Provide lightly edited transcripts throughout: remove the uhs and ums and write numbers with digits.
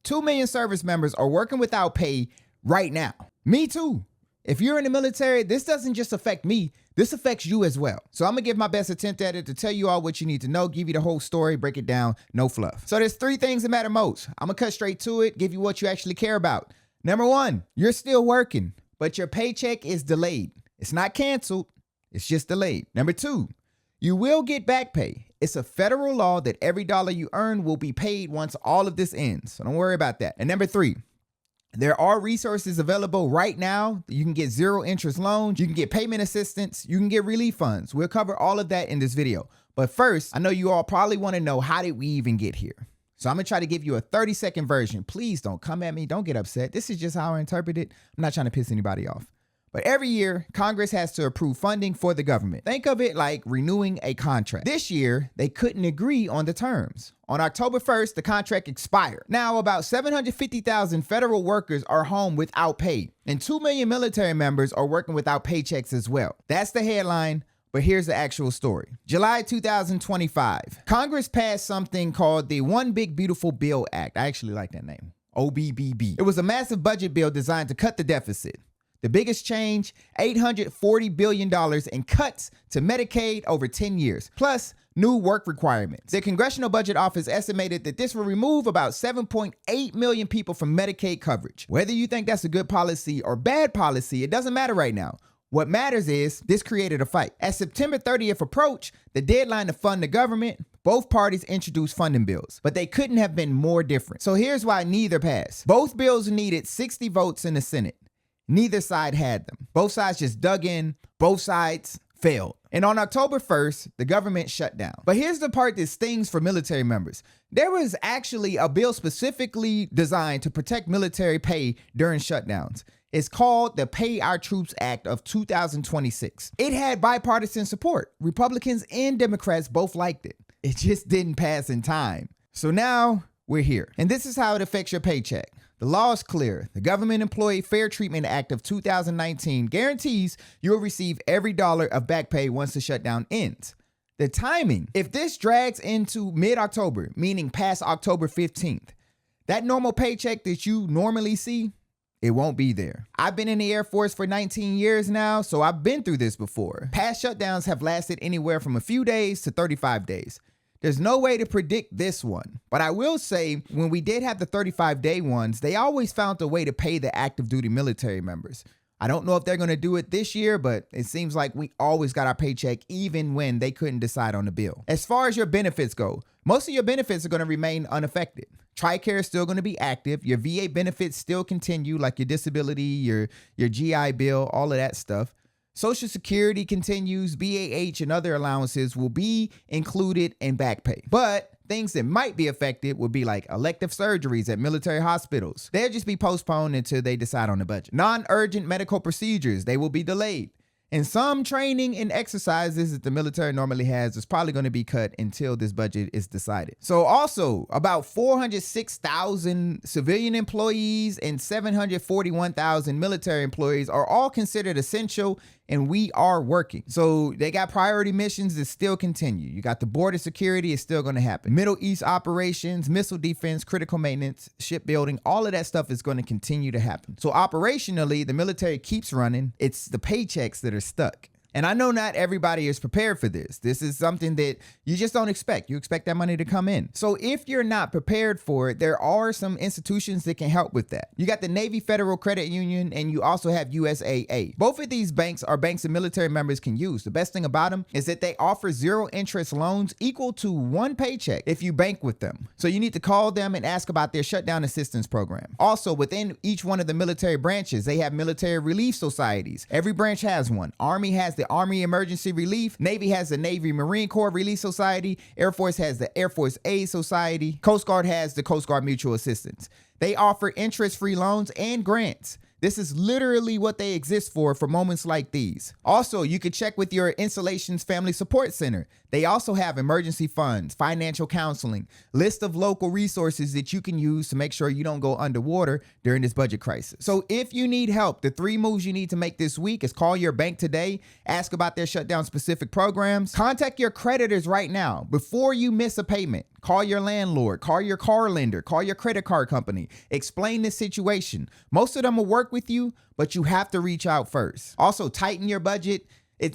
2 million service members are working without pay right now. Me too. If you're in the military, this doesn't just affect me, this affects you as well. So I'm gonna give my best attempt at it to tell you all what you need to know, give you the whole story, break it down, no fluff. So there's 3 things that matter most. I'm gonna cut straight to it, give you what you actually care about. Number 1, you're still working, but your paycheck is delayed. It's not canceled, it's just delayed. Number 2, you will get back pay. It's a federal law that every dollar you earn will be paid once all of this ends. So don't worry about that. And number 3, there are resources available right now. You can get 0 interest loans, you can get payment assistance, you can get relief funds. We'll cover all of that in this video. But first, I know you all probably want to know, how did we even get here? So I'm gonna try to give you a 30-second version. Please don't come at me, don't get upset. This is just how I interpret it. I'm not trying to piss anybody off. But every year, Congress has to approve funding for the government. Think of it like renewing a contract. This year, they couldn't agree on the terms. On October 1st, the contract expired. Now, about 750,000 federal workers are home without pay, and 2 million military members are working without paychecks as well. That's the headline, but here's the actual story. July 2025, Congress passed something called the One Big Beautiful Bill Act. I actually like that name, OBBB. It was a massive budget bill designed to cut the deficit. The biggest change, $840 billion in cuts to Medicaid over 10 years, plus new work requirements. The Congressional Budget Office estimated that this will remove about 7.8 million people from Medicaid coverage. Whether you think that's a good policy or bad policy, it doesn't matter right now. What matters is this created a fight. As September 30th approached, the deadline to fund the government, both parties introduced funding bills, but they couldn't have been more different. So here's why neither passed. Both bills needed 60 votes in the Senate. Neither side had them. Both sides just dug in, both sides failed. And on October 1st, the government shut down. But here's the part that stings for military members. There was actually a bill specifically designed to protect military pay during shutdowns. It's called the Pay Our Troops Act of 2026. It had bipartisan support. Republicans and Democrats both liked it. It just didn't pass in time. So now we're here. And this is how it affects your paycheck. The law is clear. The Government Employee Fair Treatment Act of 2019 guarantees you'll receive every dollar of back pay once the shutdown ends. The timing, if this drags into mid-October, meaning past October 15th, that normal paycheck that you normally see, it won't be there. I've been in the Air Force for 19 years now, so I've been through this before. Past shutdowns have lasted anywhere from a few days to 35 days. There's no way to predict this one, but I will say when we did have the 35-day ones, they always found a way to pay the active duty military members. I don't know if they're going to do it this year, but it seems like we always got our paycheck even when they couldn't decide on the bill. As far as your benefits go, most of your benefits are going to remain unaffected. TRICARE is still going to be active. Your VA benefits still continue, like your disability, your GI Bill, all of that stuff. Social Security continues, BAH and other allowances will be included in back pay. But things that might be affected would be like elective surgeries at military hospitals. They'll just be postponed until they decide on the budget. Non-urgent medical procedures, they will be delayed. And some training and exercises that the military normally has is probably going to be cut until this budget is decided. So also, about 406,000 civilian employees and 741,000 military employees are all considered essential, and we are working. So they got priority missions that still continue. You got the border security is still going to happen. Middle East operations, missile defense, critical maintenance, shipbuilding, all of that stuff is going to continue to happen. So operationally, the military keeps running. It's the paychecks that are stuck. And I know not everybody is prepared for this. This is something that you just don't expect. You expect that money to come in. So if you're not prepared for it, there are some institutions that can help with that. You got the Navy Federal Credit Union, and you also have USAA. Both of these banks are banks that military members can use. The best thing about them is that they offer 0 interest loans equal to 1 paycheck if you bank with them. So you need to call them and ask about their shutdown assistance program. Also, within each one of the military branches, they have military relief societies. Every branch has one. Army has the Army Emergency Relief, Navy has the Navy Marine Corps Relief Society, Air Force has the Air Force Aid Society, Coast Guard has the Coast Guard Mutual Assistance. They offer interest-free loans and grants. This is literally what they exist for moments like these. Also, you can check with your Installations Family Support Center. They also have emergency funds, financial counseling, list of local resources that you can use to make sure you don't go underwater during this budget crisis. So if you need help, the 3 moves you need to make this week is call your bank today, ask about their shutdown specific programs, contact your creditors right now before you miss a payment. Call your landlord, call your car lender, call your credit card company. Explain the situation. Most of them will work with you, but you have to reach out first. Also, tighten your budget.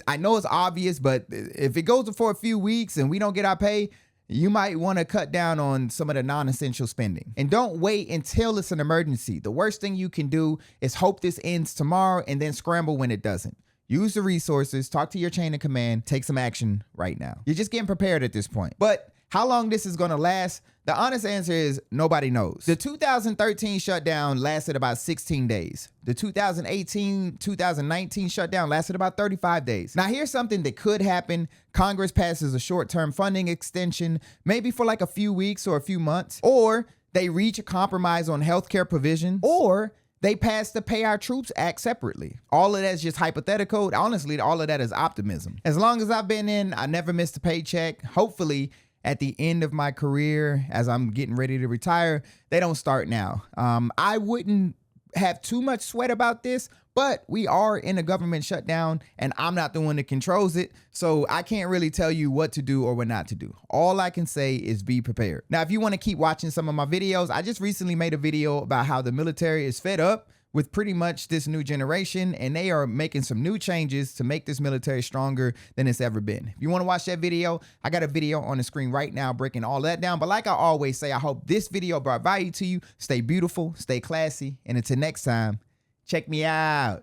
I know it's obvious, but if it goes for a few weeks and we don't get our pay, you might want to cut down on some of the non-essential spending. And don't wait until it's an emergency. The worst thing you can do is hope this ends tomorrow and then scramble when it doesn't. Use the resources, talk to your chain of command, take some action right now. You're just getting prepared at this point. But how long this is going to last? The honest answer is nobody knows. The 2013 shutdown lasted about 16 days. The 2018-2019 shutdown lasted about 35 days. Now here's something that could happen. Congress passes a short-term funding extension, maybe for like a few weeks or a few months, or they reach a compromise on healthcare provision, or they pass the Pay Our Troops Act separately. All of that's just hypothetical. Honestly, all of that is optimism. As long as I've been in, I never missed a paycheck. Hopefully, at the end of my career, as I'm getting ready to retire, they don't start now. I wouldn't have too much sweat about this, but we are in a government shutdown and I'm not the one that controls it. So I can't really tell you what to do or what not to do. All I can say is be prepared. Now, if you want to keep watching some of my videos, I just recently made a video about how the military is fed up with pretty much this new generation, and they are making some new changes to make this military stronger than it's ever been. If you want to watch that video, I got a video on the screen right now breaking all that down. But like I always say, I hope this video brought value to you. Stay beautiful, stay classy, and until next time, check me out.